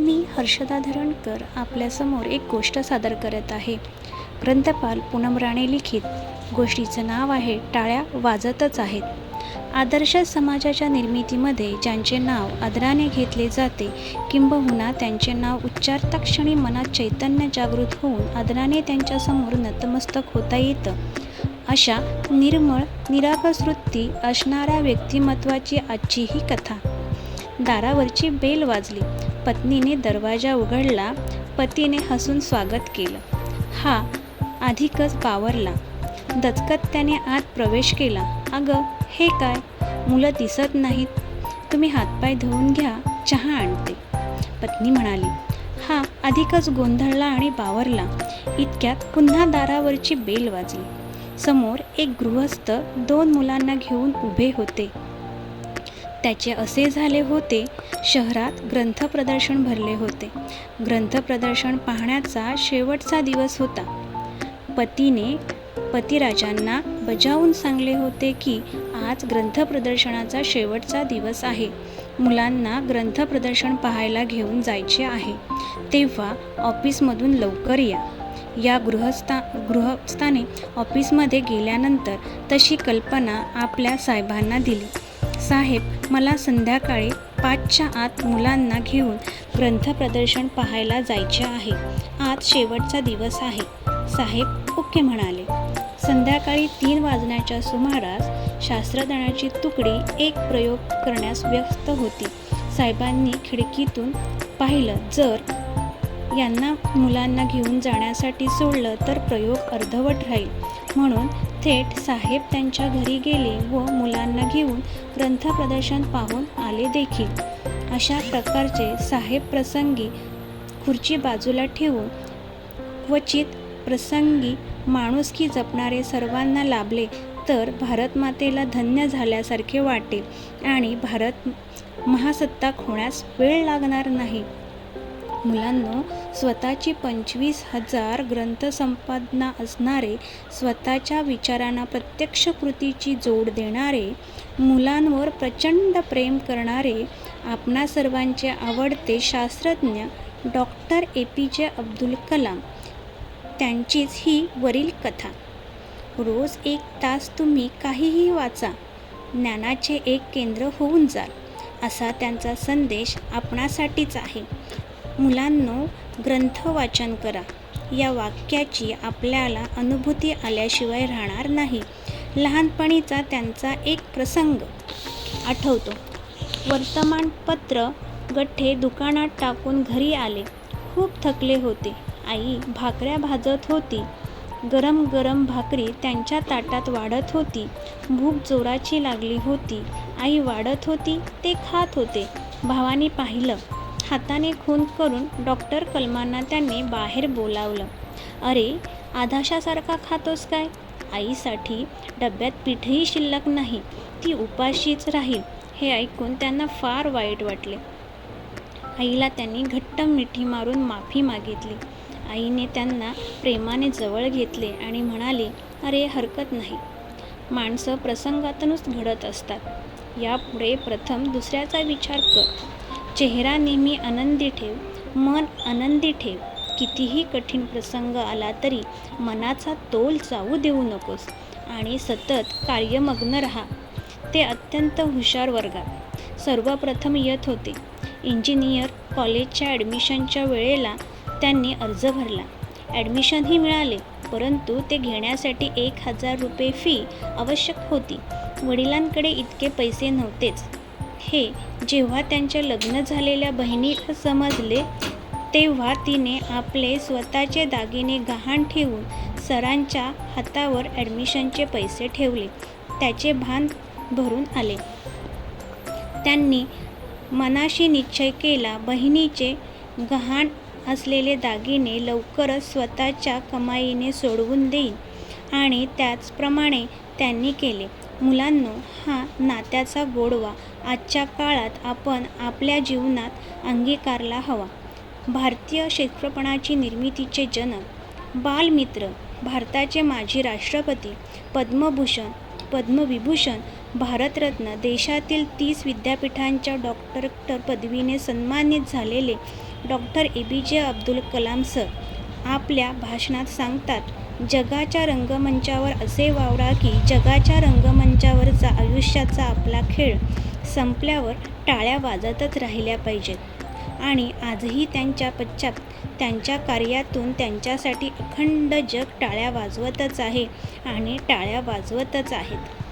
मी हर्षदा धरणकर आपल्यासमोर एक गोष्ट सादर करत आहे. ग्रंथपाल पूनम राणे लिखित. गोष्टीचं नाव आहे टाळ्या वाजतच आहेत. आदर्श समाजाच्या निर्मितीमध्ये ज्यांचे नाव आदराने घेतले जाते, किंबहुना त्यांचे नाव उच्चारता क्षणी मनात चैतन्य जागृत होऊन आदराने त्यांच्यासमोर नतमस्तक होता येतं, अशा निर्मळ निरागस वृत्ती असणाऱ्या व्यक्तिमत्वाची आजची ही कथा. दारावरची बेल वाजली. पत्नीने दरवाजा उघडला. पतीने हसून स्वागत केलं. हा अधिकच बावरला. दचकत त्याने आत प्रवेश केला. अगं, हे काय? मुलं दिसत नाहीत. तुम्ही हातपाय धुवून घ्या, चहा आणते, पत्नी म्हणाली. हा अधिकच गोंधळला आणि बावरला. इतक्यात पुन्हा दारावरची बेल वाजली. समोर एक गृहस्थ 2 मुलांना घेऊन उभे होते. त्याचे असे झाले होते, शहरात ग्रंथ प्रदर्शन भरले होते. ग्रंथ प्रदर्शन पाहण्याचा शेवटचा दिवस होता. पतीने पतिराजांना बजावून सांगले होते की आज ग्रंथ प्रदर्शनाचा शेवटचा दिवस आहे. मुलांना ग्रंथ प्रदर्शन पाहायला घेऊन जायचे आहे. तेव्हा ऑफिसमधून लवकर या. या गृहस्थाने ऑफिसमध्ये गेल्यानंतर तशी कल्पना आपल्या साहेबांना दिली. साहेब, मला संध्याकाळी 5च्या आत मुलांना घेऊन ग्रंथ प्रदर्शन पाहायला जायचे आहे. आज शेवटचा दिवस आहे. साहेब ओके म्हणाले. संध्याकाळी 3 वाजण्याच्या सुमारास शास्त्रज्ञाची तुकडी एक प्रयोग करण्यास व्यस्त होती. साहेबांनी खिडकीतून पाहिलं. जर यांना मुलांना घेऊन जाण्यासाठी सोडलं तर प्रयोग अर्धवट राहील, म्हणून थेट साहेब त्यांच्या घरी गेले व मुलांना घेऊन ग्रंथ प्रदर्शन पाहून आले देखील. अशा प्रकारचे साहेब प्रसंगी खुर्ची बाजूला ठेवून क्वचित प्रसंगी माणुसकी जपणारे सर्वांना लाभले तर भारतमातेला धन्य झाल्यासारखे वाटेल आणि भारत महासत्ताक होण्यास वेळ लागणार नाही. मुलांनो, स्वतःची 25,000 ग्रंथसंपादना असणारे, स्वतःच्या विचारांना प्रत्यक्ष कृतीची जोड देणारे, मुलांवर प्रचंड प्रेम करणारे, आपणा सर्वांचे आवडते शास्त्रज्ञ डॉक्टर APJ अब्दुल कलाम, त्यांचीच ही वरील कथा. रोज 1 तास तुम्ही काहीही वाचा, ज्ञानाचे एक केंद्र होऊन जाल, असा त्यांचा संदेश आपणासाठीच आहे. मुलांनो, ग्रंथ वाचन करा. या वाक्याची आपल्याला अनुभूती आल्याशिवाय राहणार नाही. लहानपणीचा त्यांचा एक प्रसंग आठवतो. वर्तमानपत्र गठ्ठे दुकानात टाकून घरी आले. खूप थकले होते. आई भाकऱ्या भाजत होती. गरम गरम भाकरी त्यांच्या ताटात वाढत होती. भूक जोराची लागली होती. आई वाढत होती, ते खात होते. भावाने पाहिलं. हाताने खून करून डॉक्टर कलामांना त्यांनी बाहेर बोलावलं. अरे, आधाशासारखा खातोस काय? आईसाठी डब्यात पीठही शिल्लक नाही, ती उपाशीच राहील. हे ऐकून त्यांना फार वाईट वाटले. आईला त्यांनी घट्ट मिठी मारून माफी मागितली. आईने त्यांना प्रेमाने जवळ घेतले आणि म्हणाली, अरे, हरकत नाही. माणसं प्रसंगातूनच घडत असतात. यापुढे प्रथम दुसऱ्याचा विचार कर. चेहरा नेहमी आनंदी ठेव. मन आनंदी ठेव. कितीही कठीण प्रसंग आला तरी मनाचा तोल जाऊ देऊ नकोस आणि सतत कार्यमग्न राहा. ते अत्यंत हुशार वर्गात सर्वप्रथम येत होते. इंजिनियर कॉलेजच्या ॲडमिशनच्या वेळेला त्यांनी अर्ज भरला. ॲडमिशनही मिळाले, परंतु ते घेण्यासाठी 1,000 रुपये फी आवश्यक होती. वडिलांकडे इतके पैसे नव्हतेच. हे जेव्हा त्यांच्या लग्न झालेल्या बहिणीला समजले, तेव्हा तिने आपले स्वतःचे दागिने गहाण ठेवून सरांच्या हातावर ॲडमिशनचे पैसे ठेवले. त्याचे भान भरून आले. त्यांनी मनाशी निश्चय केला, बहिणीचे गहाण असलेले दागिने लवकरच स्वतःच्या कमाईने सोडवून देईन आणि त्याचप्रमाणे त्यांनी केले. मुलांनो, हा नात्याचा गोडवा आजच्या काळात आपण आपल्या जीवनात अंगीकारला हवा. भारतीय शेतकपणाची निर्मितीचे जनक, बालमित्र, भारताचे माजी राष्ट्रपती, पद्मभूषण, पद्मविभूषण, भारतरत्न, देशातील 30 विद्यापीठांच्या डॉक्टर पदवीने सन्मानित झालेले doctor APJ Abdul Kalam sir आपल्या भाषणात सांगतात, जगाच्या रंगमंचावर असे वावरा की जगाच्या रंगमंचावरचा आयुष्याचा आपला खेळ संपल्यावर टाळ्या वाजतच राहिल्या पाहिजेत. आणि आजही त्यांच्या पश्चात त्यांच्या कार्यातून त्यांच्यासाठी अखंड जग टाळ्या वाजवतच आहे आणि टाळ्या वाजवतच आहेत.